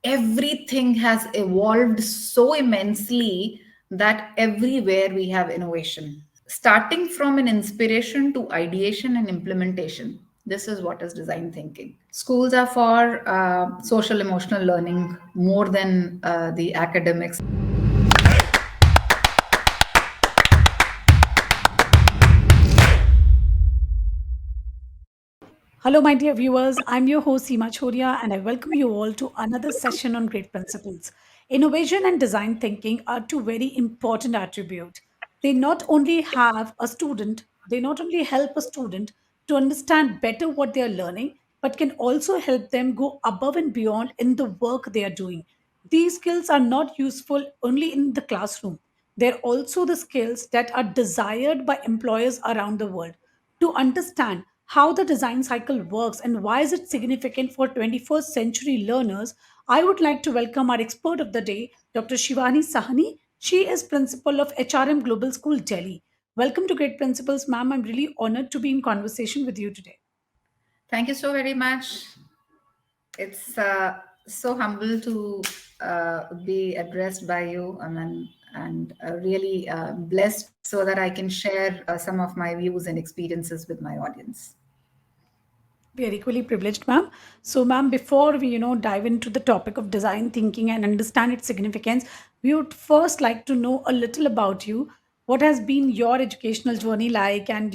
everything has evolved so immensely that everywhere we have innovation. Starting from an inspiration to ideation and implementation. This is what is design thinking. Schools are for social emotional learning more than the academics. Hello, my dear viewers. I'm your host, Seema Chhoriya, and I welcome you all to another session on great principles. Innovation and design thinking are two very important attributes. They not only help a student to understand better what they are learning, but can also help them go above and beyond in the work they are doing. These skills are not useful only in the classroom. They're also the skills that are desired by employers around the world. To understand how the design cycle works and why is it significant for 21st century learners, I would like to welcome our expert of the day, Dr. Shivani Sahni. She is principal of HRM Global School, Delhi. Welcome to Great Principles, ma'am. I'm really honored to be in conversation with you today. Thank you so very much. It's so humble to be addressed by you, and really blessed so that I can share some of my views and experiences with my audience. We are equally privileged, ma'am. So, ma'am, before we dive into the topic of design thinking and understand its significance, we would first like to know a little about you. What has been your educational journey like? And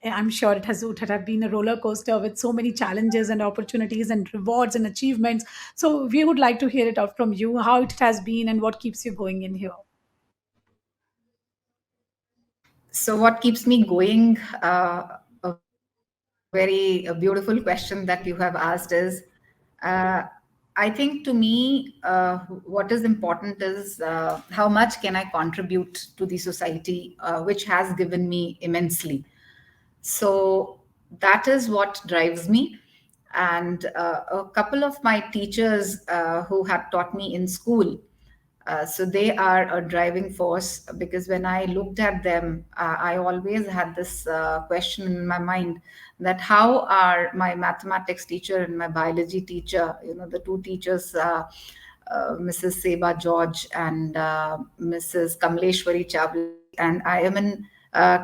I'm sure it would have been a roller coaster with so many challenges and opportunities and rewards and achievements. So, we would like to hear it out from you, how it has been and what keeps you going in here. So, what keeps me going? A very beautiful question that you have asked is uh, I think to me, what is important is how much can I contribute to the society, which has given me immensely. So that is what drives me. And a couple of my teachers who had taught me in school, so they are a driving force, because when I looked at them, I always had this question in my mind, that how are my mathematics teacher and my biology teacher, the two teachers, Mrs. Seba George and Mrs. Kamleshwari Chavla, and I am in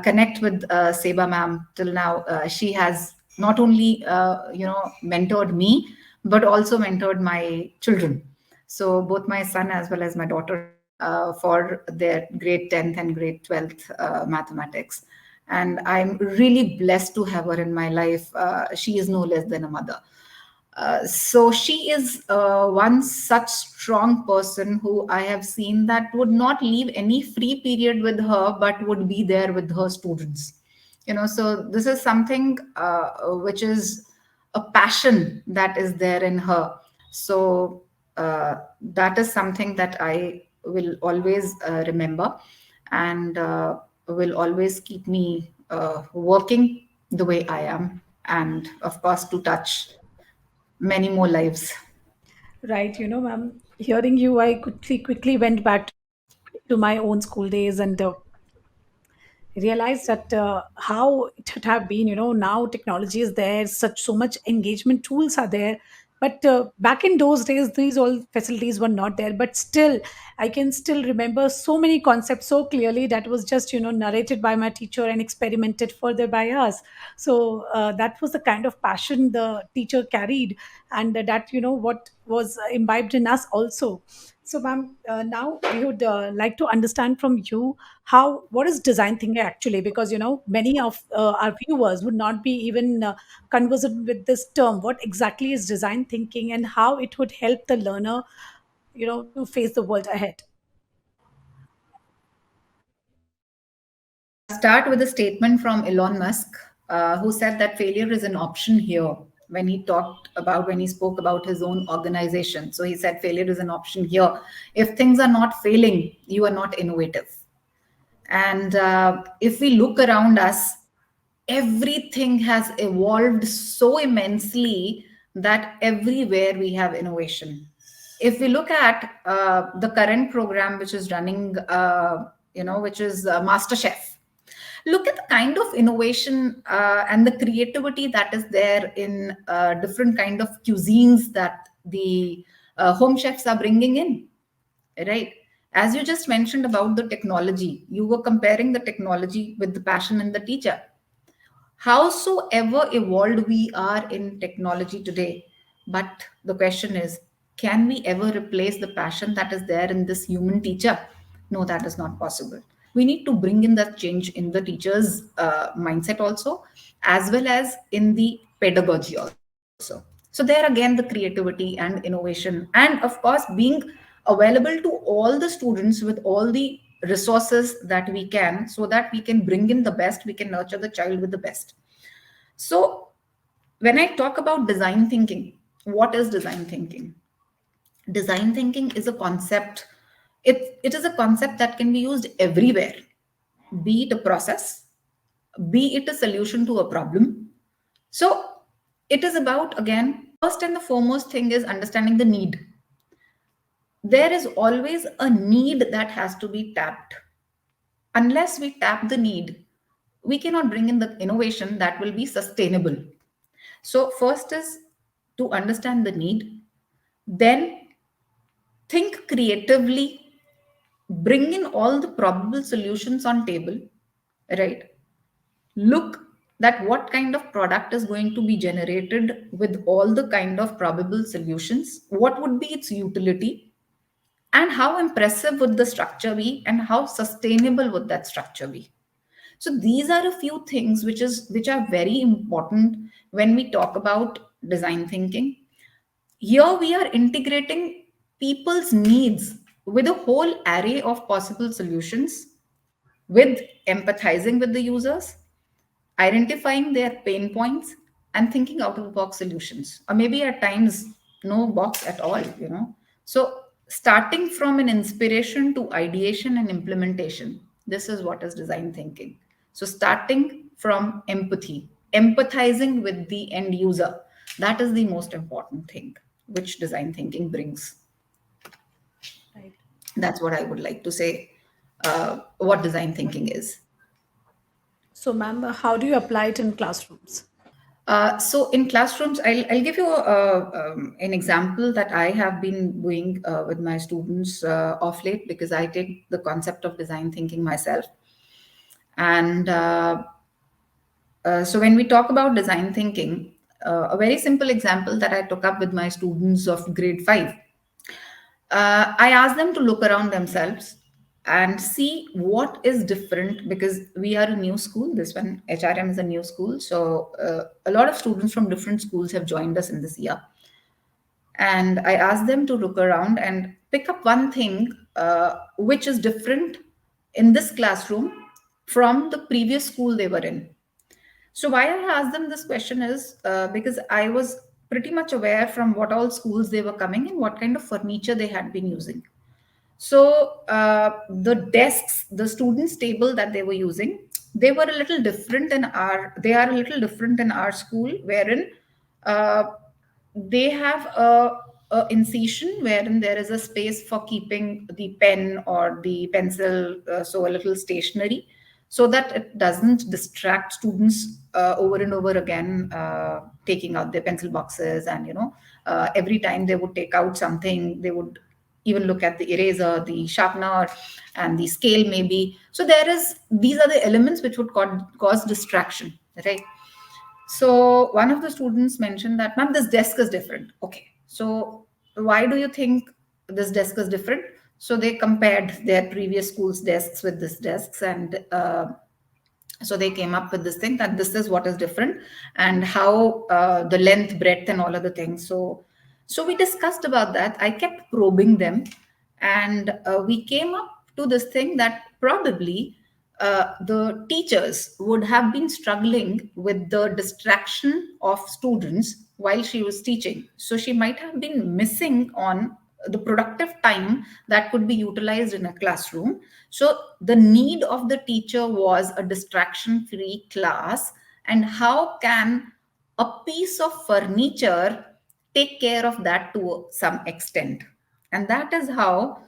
connect with Seba ma'am till now. She has not only mentored me, but also mentored my children. So both my son as well as my daughter for their grade 10th and grade 12th mathematics. And I'm really blessed to have her in my life. She is no less than a mother. So she is one such strong person who I have seen that would not leave any free period with her, but would be there with her students. So this is something which is a passion that is there in her. So that is something that I will always remember, and will always keep me working the way I am, and of course to touch many more lives. Right, ma'am, hearing you, I quickly went back to my own school days and realized that how it would have been. Now technology is there, such so much engagement tools are there, but back in those days these all facilities were not there, but still I can still remember so many concepts so clearly that was just narrated by my teacher and experimented further by us. So that was the kind of passion the teacher carried, and that what was imbibed in us also. So, ma'am, now we would like to understand from you how what is design thinking actually, because many of our viewers would not be even conversant with this term. What exactly is design thinking, and how it would help the learner, to face the world ahead? Start with a statement from Elon Musk, who said that failure is an option here, when he spoke about his own organization. So he said failure is an option here. If things are not failing, you are not innovative. And if we look around us, everything has evolved so immensely that everywhere we have innovation. If we look at the current program which is running, which is MasterChef, look at the kind of innovation and the creativity that is there in different kind of cuisines that the home chefs are bringing in, right? As you just mentioned about the technology, you were comparing the technology with the passion in the teacher. Howsoever evolved we are in technology today, but the question is, can we ever replace the passion that is there in this human teacher? No, that is not possible. We need to bring in that change in the teacher's mindset also, as well as in the pedagogy also. So there again, the creativity and innovation, and of course being available to all the students with all the resources that we can, so that we can bring in the best, we can nurture the child with the best. So when I talk about design thinking, what is design thinking? Design thinking is a concept. It is a concept that can be used everywhere, be it a process, be it a solution to a problem. So it is about, again, first and the foremost thing is understanding the need. There is always a need that has to be tapped. Unless we tap the need, we cannot bring in the innovation that will be sustainable. So, first is to understand the need, then think creatively, bring in all the probable solutions on table, right? Look that what kind of product is going to be generated with all the kind of probable solutions, what would be its utility, and how impressive would the structure be, and how sustainable would that structure be. So these are a few things which are very important when we talk about design thinking. Here we are integrating people's needs with a whole array of possible solutions, with empathizing with the users, identifying their pain points, and thinking out of the box solutions, or maybe at times no box at all. So starting from an inspiration to ideation and implementation, this is what is design thinking. So starting from empathy, empathizing with the end user, that is the most important thing which design thinking brings. Right. That's what I would like to say, what design thinking is. So, ma'am, how do you apply it in classrooms? So in classrooms, I'll give you an example that I have been doing with my students off late, because I take the concept of design thinking myself. And so when we talk about design thinking, a very simple example that I took up with my students of grade 5, I asked them to look around themselves and see what is different, because we are a new school. This one, HRM, is a new school. So a lot of students from different schools have joined us in this year. And I asked them to look around and pick up one thing which is different in this classroom from the previous school they were in. So why I asked them this question is because I was pretty much aware from what all schools they were coming and what kind of furniture they had been using. So the desks, the students' table that they were using, they were a little different in our. They are a little different in our school, wherein uh, they have a incision wherein there is a space for keeping the pen or the pencil, so a little stationary, so that it doesn't distract students over and over again, taking out their pencil boxes, and every time they would take out something, they would even look at the eraser, the sharpener, and the scale maybe. So these are the elements which would cause distraction, right? So one of the students mentioned that, ma'am, this desk is different. Okay, so why do you think this desk is different? So they compared their previous school's desks with this desks, and so they came up with this thing that this is what is different, and how the length, breadth, and all other things. So we discussed about that. I kept probing them, and we came up to this thing that probably the teachers would have been struggling with the distraction of students while she was teaching. So she might have been missing on the productive time that could be utilized in a classroom. So the need of the teacher was a distraction free class. And how can a piece of furniture take care of that to some extent? And that is how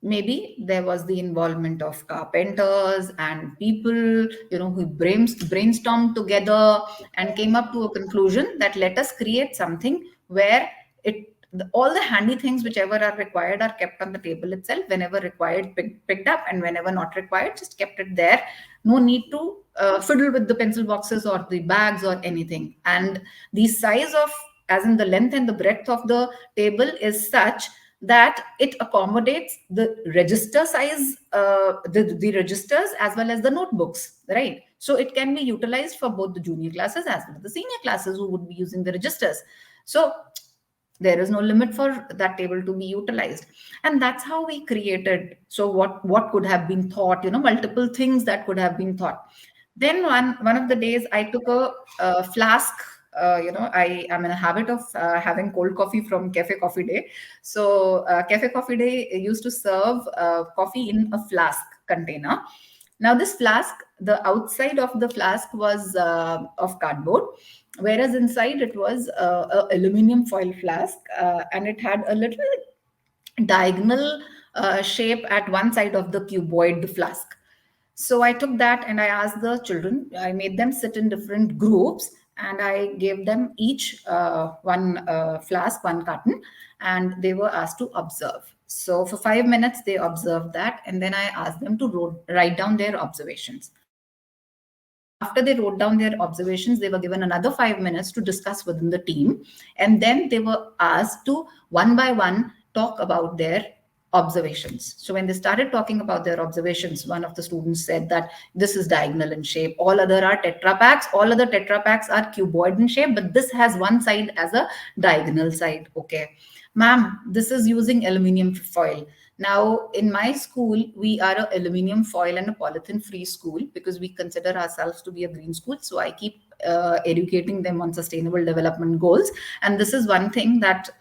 maybe there was the involvement of carpenters and people, who brainstormed together and came up to a conclusion that let us create something where it all the handy things whichever are required are kept on the table itself. Whenever required, picked up, and whenever not required, just kept it there. No need to fiddle with the pencil boxes or the bags or anything. And the size of, as in the length and the breadth of the table is such that it accommodates the register size, the registers as well as the notebooks, right? So it can be utilized for both the junior classes as well as the senior classes who would be using the registers. So there is no limit for that table to be utilized. And that's how we created. So what could have been thought, multiple things that could have been thought. Then one of the days I took a flask. I am in a habit of having cold coffee from Cafe Coffee Day. So Cafe Coffee Day used to serve coffee in a flask container. Now this flask, the outside of the flask was of cardboard, whereas inside it was a aluminum foil flask, and it had a little diagonal shape at one side of the cuboid flask. So I took that and I asked the children, I made them sit in different groups, and I gave them each one flask, one carton, and they were asked to observe. So for 5 minutes, they observed that, and then I asked them to write down their observations. After they wrote down their observations, they were given another 5 minutes to discuss within the team. And then they were asked to one by one talk about their observations. So when they started talking about their observations, one of the students said that this is diagonal in shape. All other are tetra packs. All other tetra packs are cuboid in shape, but this has one side as a diagonal side. Okay, ma'am, this is using aluminium foil. Now, in my school, we are a aluminium foil and a polythene free school because we consider ourselves to be a green school. So I keep educating them on sustainable development goals. And this is one thing that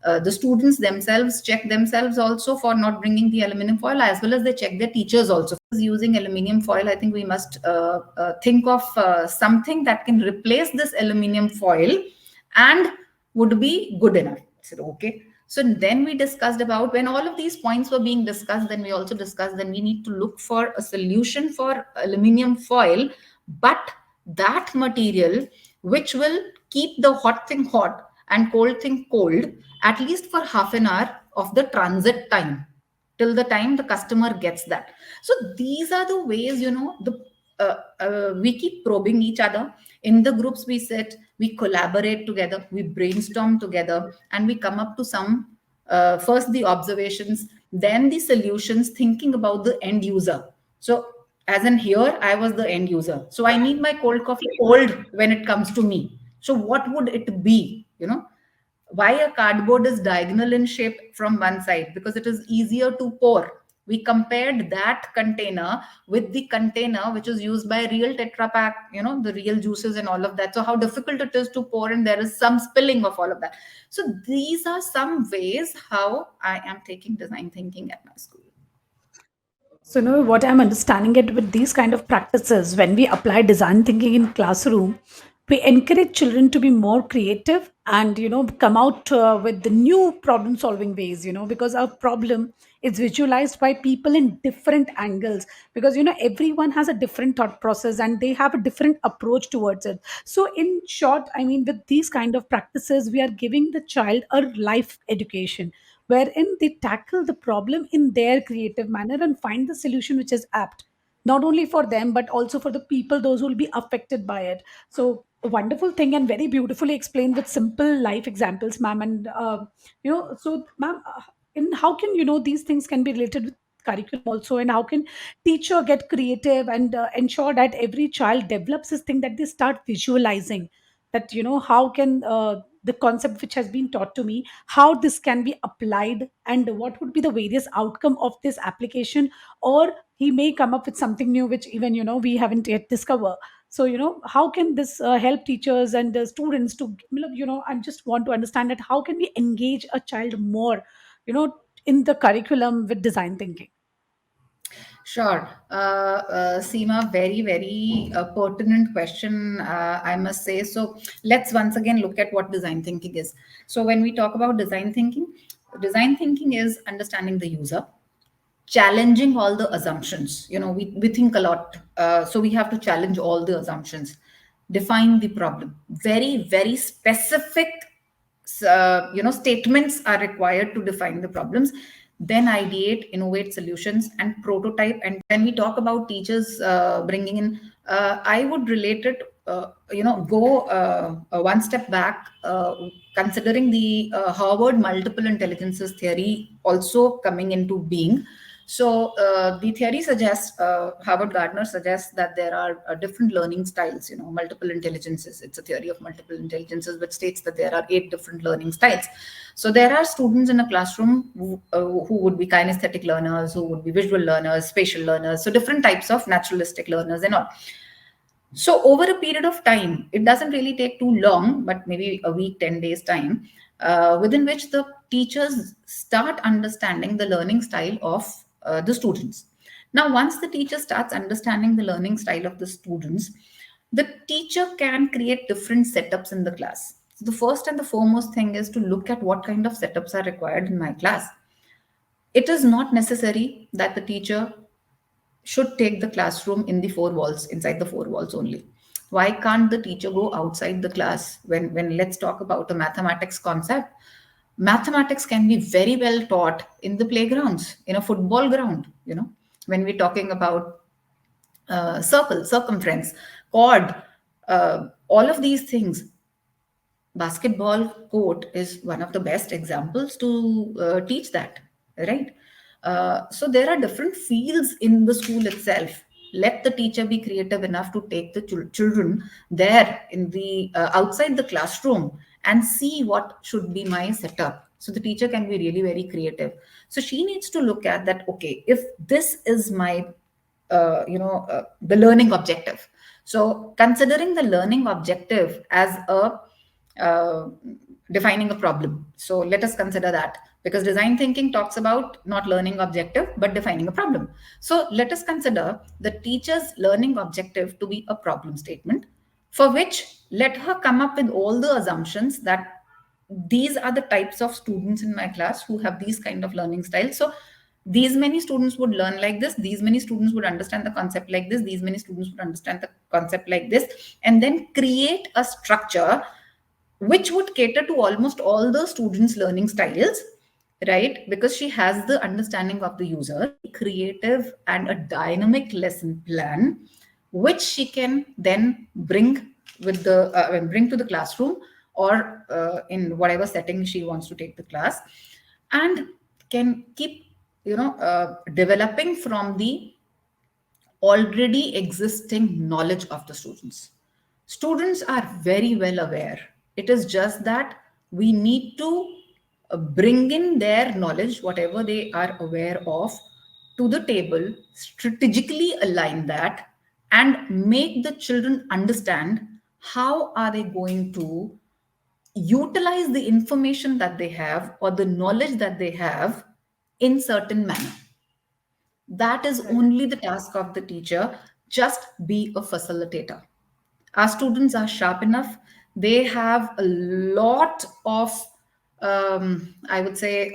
the students themselves check themselves also for not bringing the aluminum foil, as well as they check their teachers also. Using aluminum foil, I think we must think of something that can replace this aluminum foil and would be good enough. I said, okay. So then we discussed about, when all of these points were being discussed, then we also discussed then we need to look for a solution for aluminum foil, but that material which will keep the hot thing hot and cold thing cold, at least for half an hour of the transit time, till the time the customer gets that. So these are the ways, we keep probing each other. In the groups we sit, we collaborate together, we brainstorm together, and we come up to some, first the observations, then the solutions, thinking about the end user. So as in here, I was the end user, so I need my cold coffee cold when it comes to me. So what would it be, why a cardboard is diagonal in shape from one side? Because it is easier to pour. We compared that container with the container which is used by real Tetra Pak, the real juices and all of that. So how difficult it is to pour, and there is some spilling of all of that. So these are some ways how I am taking design thinking at my school. So, what I'm understanding it with these kind of practices, when we apply design thinking in classroom, we encourage children to be more creative and come out with the new problem solving ways. Because our problem is visualized by people in different angles. Because everyone has a different thought process and they have a different approach towards it. So, in short, I mean, with these kind of practices, we are giving the child a life education wherein they tackle the problem in their creative manner and find the solution which is apt not only for them but also for the people those who will be affected by it. So a wonderful thing and very beautifully explained with simple life examples, ma'am. And so ma'am, in how can these things can be related with curriculum also, and how can teacher get creative and ensure that every child develops this thing that they start visualizing, that how can the concept which has been taught to me, how this can be applied, and what would be the various outcome of this application, or he may come up with something new which even we haven't yet discovered. So how can this help teachers and the students to I just want to understand that how can we engage a child more in the curriculum with design thinking. Sure. Seema, very, very pertinent question, I must say. So let's once again look at what design thinking is. So when we talk about design thinking is understanding the user, challenging all the assumptions. We think a lot. So we have to challenge all the assumptions, define the problem, very, very specific statements are required to define the problems, then ideate, innovate solutions, and prototype. And when we talk about teachers bringing in, I would relate it, go one step back, considering the Harvard multiple intelligences theory also coming into being. So the theory suggests, Harvard Gardner suggests that there are different learning styles, multiple intelligences. It's a theory of multiple intelligences, which states that there are 8 different learning styles. So there are students in a classroom who would be kinesthetic learners, who would be visual learners, spatial learners, so different types of naturalistic learners and all. So over a period of time, it doesn't really take too long, but maybe a week, 10 days time, within which the teachers start understanding the learning style of the students. Now, once the teacher starts understanding the learning style of the students, the teacher can create different setups in the class. So the first and the foremost thing is to look at what kind of setups are required in my class. It is not necessary that the teacher should take the classroom in the four walls, inside the four walls only. Why can't the teacher go outside the class? When let's talk about a mathematics concept, mathematics can be very well taught in the playgrounds, in a football ground, when we're talking about circle, circumference, chord, all of these things. Basketball court is one of the best examples to teach that, right? So there are different fields in the school itself. Let the teacher be creative enough to take the children there in the outside the classroom and see what should be my setup. So the teacher can be really very creative. So she needs to look at that. Okay, if this is my the learning objective. So considering the learning objective as a uh, defining a problem. So let us consider that, because design thinking talks about not learning objective but defining a problem. So let us consider the teacher's learning objective to be a problem statement, for which let her come up with all the assumptions that these are the types of students in my class who have these kind of learning styles. So these many students would learn like this, these many students would understand the concept like this, these many students would understand the concept like this, and then create a structure which would cater to almost all the students learning styles, right? Because she has the understanding of the user, creative and a dynamic lesson plan, which she can then bring to the classroom, or in whatever setting she wants to take the class, and can keep developing from the already existing knowledge of the students. Students are very well aware. It is just that we need to bring in their knowledge, whatever they are aware of, to the table, strategically align that, and make the children understand how are they going to utilize the information that they have or the knowledge that they have in certain manner. That is Right. only the task of the teacher. Just be a facilitator. Our students are sharp enough. They have a lot of, I would say,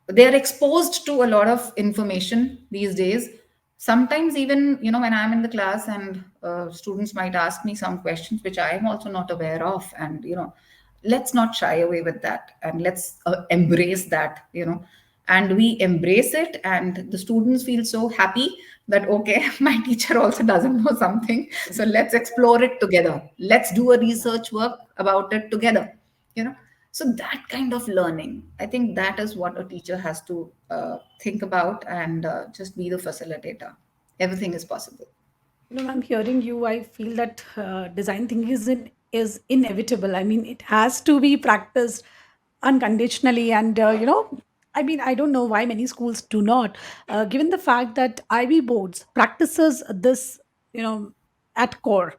they are exposed to a lot of information these days. Sometimes even, when I'm in the class and students might ask me some questions which I am also not aware of, and let's not shy away with that, and let's embrace that, and we embrace it, and the students feel so happy that okay, my teacher also doesn't know something, so let's explore it together, let's do a research work about it together, you know so that kind of learning, I think that is what a teacher has to think about, and just be the facilitator. Everything is possible. I'm hearing you. I feel that design thinking is inevitable. I mean, it has to be practiced unconditionally, and I mean, I don't know why many schools do not, given the fact that IB boards practices this, you know, at core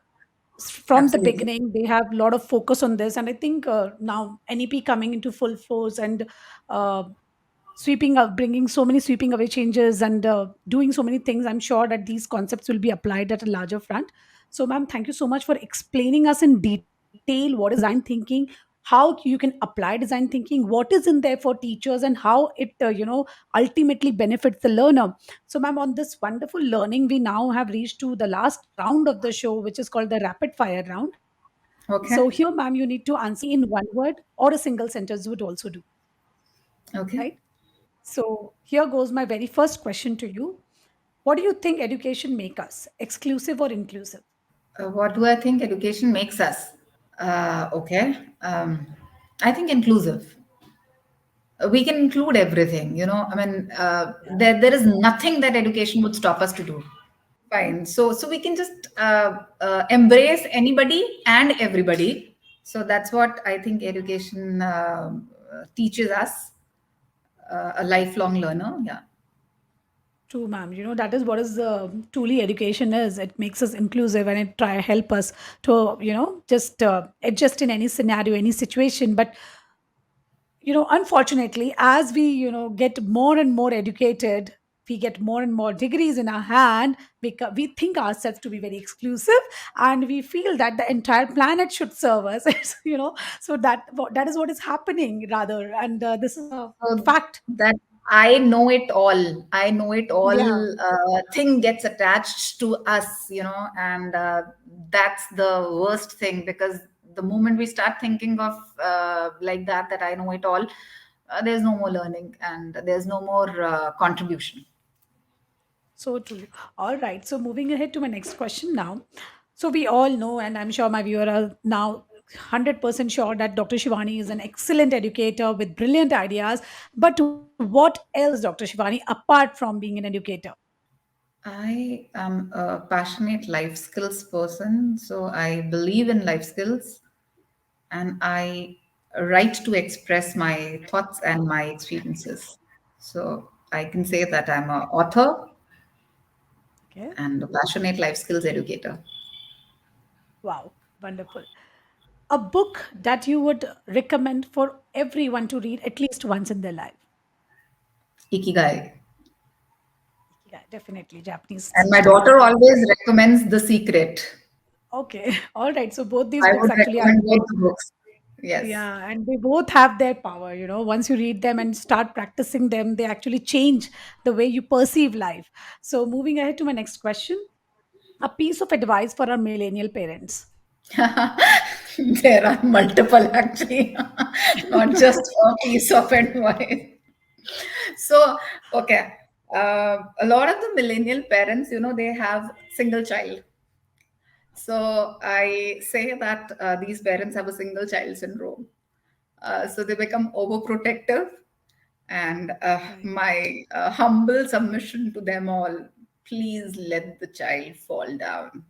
from the Absolutely. beginning. They have a lot of focus on this, and I think now NEP coming into full force, and uh, sweeping up, bringing so many sweeping away changes, and doing so many things, I'm sure that these concepts will be applied at a larger front. So ma'am, thank you so much for explaining us in detail what is design thinking, how you can apply design thinking, what is in there for teachers, and how it ultimately benefits the learner. So ma'am, on this wonderful learning, we now have reached to the last round of the show, which is called the rapid fire round. Okay. So here, ma'am, you need to answer me in one word or a single sentence would also do, Okay. right? So here goes my very first question to you. What do you think education make us, exclusive or inclusive? What do I think education makes us? Okay. I think inclusive. We can include everything, I mean, there is nothing that education would stop us to do. Fine. So we can just embrace anybody and everybody. So that's what I think education teaches us, a lifelong learner. Yeah. True, ma'am. That is what is truly education is. It makes us inclusive and it try help us to just adjust in any scenario, any situation. But unfortunately, as we get more and more educated, we get more and more degrees in our hand. We think ourselves to be very exclusive, and we feel that the entire planet should serve us. So that is what is happening rather, and this is a So fact. that I know it all. I know it all. Yeah. Thing gets attached to us, and that's the worst thing, because the moment we start thinking of like that I know it all, there's no more learning and there's no more contribution. So true. All right. So moving ahead to my next question now. So we all know, and I'm sure my viewer are now 100% sure that Dr. Shivani is an excellent educator with brilliant ideas. But what else, Dr. Shivani, apart from being an educator? I am a passionate life skills person, so I believe in life skills, and I write to express my thoughts and my experiences. So I can say that I'm an author Okay. and a passionate life skills educator. Wow. Wonderful. A book that you would recommend for everyone to read at least once in their life. Ikigai. Yeah, definitely. Japanese And my style. daughter always recommends The Secret. Okay. All right. So both these I books would actually are recommend great. both the books. Yes. Yeah, and they both have their power. Once you read them and start practicing them, they actually change the way you perceive life. So, moving ahead to my next question, a piece of advice for our millennial parents. There are multiple actually, not just a piece of advice. So, okay. A lot of the millennial parents, they have single child. So I say that these parents have a single child syndrome. So they become overprotective. And Right. my humble submission to them all, please let the child fall down.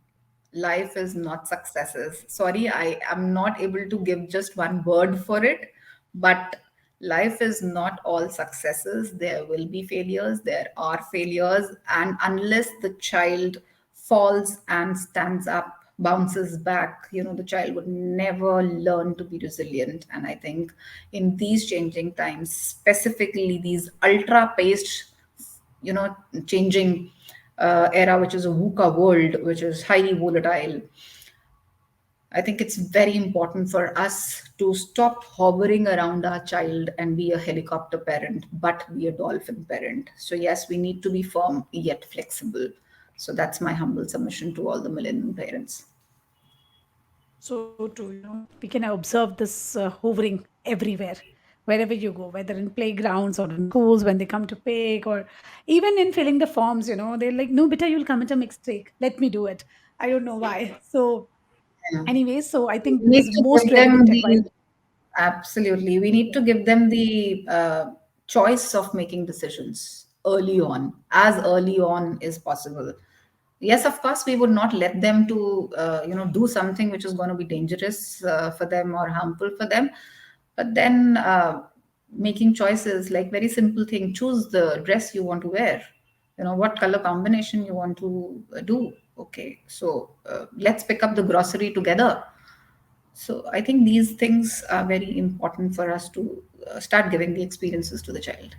Life is not successes. Sorry, I am not able to give just one word for it, but life is not all successes. There will be failures, there are failures, and unless the child falls and stands up, bounces back, the child would never learn to be resilient. And I think in these changing times, specifically these ultra paced, you know changing era, which is a VUCA world, which is highly volatile, I think it's very important for us to stop hovering around our child and be a helicopter parent, but be a dolphin parent. So yes, we need to be firm yet flexible. So that's my humble submission to all the millennial parents. So true. We can observe this hovering everywhere, wherever you go, whether in playgrounds or in schools when they come to pick, or even in filling the forms. They're like, "No, beta, you'll come at a mistake. Let me do it." I don't know why. So, Yeah. anyways, so I think We this need is to most give them relevant advice. the Absolutely. We need to give them the choice of making decisions as early on as possible. Yes, of course, we would not let them to, do something which is going to be dangerous for them or harmful for them. But then making choices, like very simple thing, choose the dress you want to wear. What color combination you want to do. Okay, so let's pick up the grocery together. So I think these things are very important for us to start giving the experiences to the child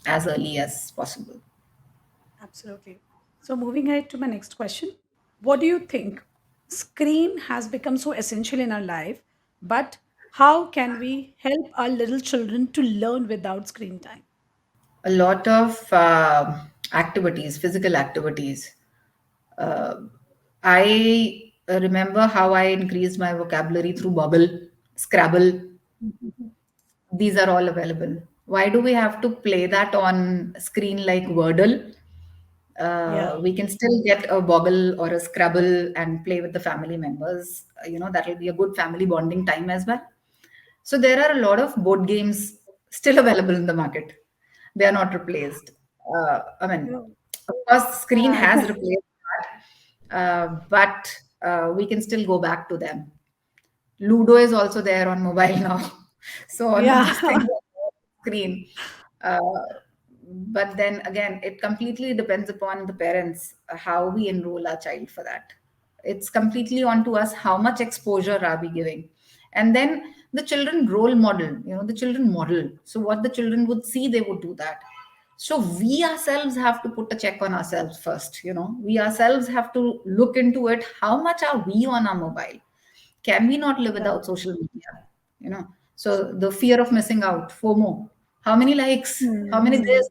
as early as possible. Absolutely. So, moving ahead to my next question, what do you think? Screen has become so essential in our life, but how can we help our little children to learn without screen time? A lot of activities, physical activities. Uh, I remember how I increased my vocabulary through Bubble, Scrabble. These are all available. Why do we have to play that on screen like Wordle? Yeah. We can still get a Boggle or a Scrabble and play with the family members. That will be a good family bonding time as well. So there are a lot of board games still available in the market. They are not replaced. I You mean, know, of course, screen yeah, has replaced that, but we can still go back to them. Ludo is also there on mobile now. So all of these yeah. things are on screen. Uh, but then again, it completely depends upon the parents how we enroll our child for that. It's completely on to us how much exposure are we giving. And then the children role model, the children model. So what the children would see, they would do that. So we ourselves have to put a check on ourselves first. We ourselves have to look into it. How much are we on our mobile? Can we not live Yeah. without social media? So the fear of missing out, FOMO, how many likes, how many this.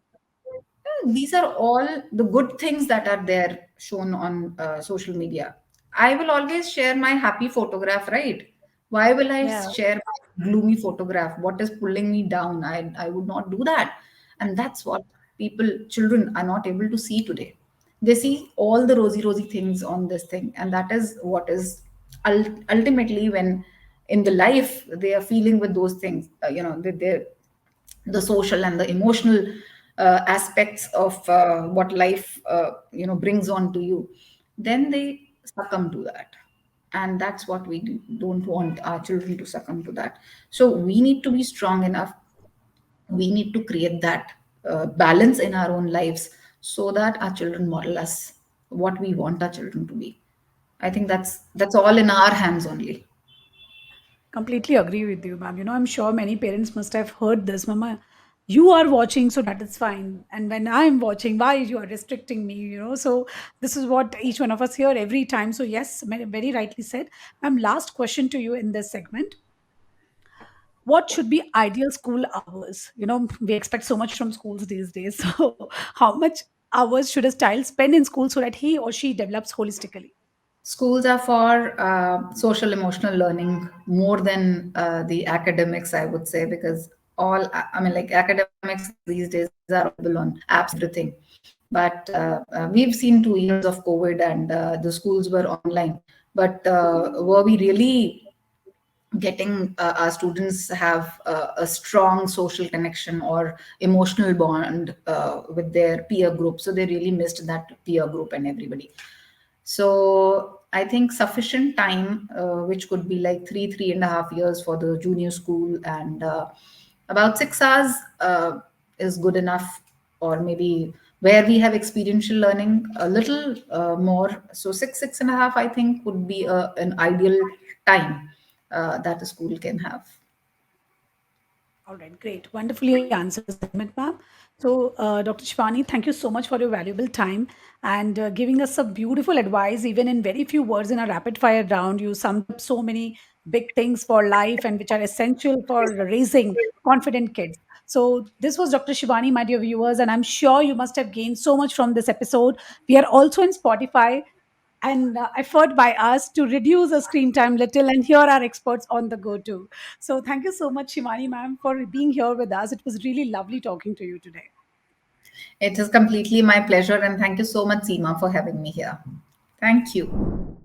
Hmm. These are all the good things that are there shown on social media. I will always share my happy photograph, right? Why will I Yeah. share my gloomy photograph? What is pulling me down? I would not do that. And that's what children are not able to see today. They see all the rosy things on this thing, and that is what is ultimately when in the life they are feeling with those things. The social and the emotional aspects of what life brings on to you, then they succumb to that. And that's what we don't want our children to succumb to that. So we need to be strong enough. We need to create that balance in our own lives so that our children model us what we want our children to be. I think that's all in our hands only. Completely agree with you, ma'am. I'm sure many parents must have heard this. Mama, you are watching, so that is fine. And when I'm watching, why you are restricting me? So this is what each one of us hear every time. So yes, very rightly said. Ma'am, last question to you in this segment. What should be ideal school hours? We expect so much from schools these days. So how much hours should a child spend in school so that he or she develops holistically? Schools are for social emotional learning more than the academics, I would say, because I mean, like academics these days are available on apps and everything. But we've seen 2 years of COVID and the schools were online. But were we really getting our students have a strong social connection or emotional bond with their peer group? So they really missed that peer group and everybody. So I think sufficient time, which could be like 3.5 years for the junior school, and about 6 hours is good enough, or maybe where we have experiential learning a little more. So 6.5, I think, would be an ideal time that a school can have. All right, great. Wonderfully answered the segment, ma'am. So, Dr. Shivani, thank you so much for your valuable time and giving us some beautiful advice, even in very few words in a rapid fire round. You summed up so many big things for life and which are essential for raising confident kids. So, this was Dr. Shivani, my dear viewers, and I'm sure you must have gained so much from this episode. We are also in Spotify and effort by us to reduce the screen time little, and here are experts on the go too. So thank you so much, Shivani ma'am, for being here with us. It was really lovely talking to you today. It is completely my pleasure, and thank you so much, Seema, for having me here. Thank you.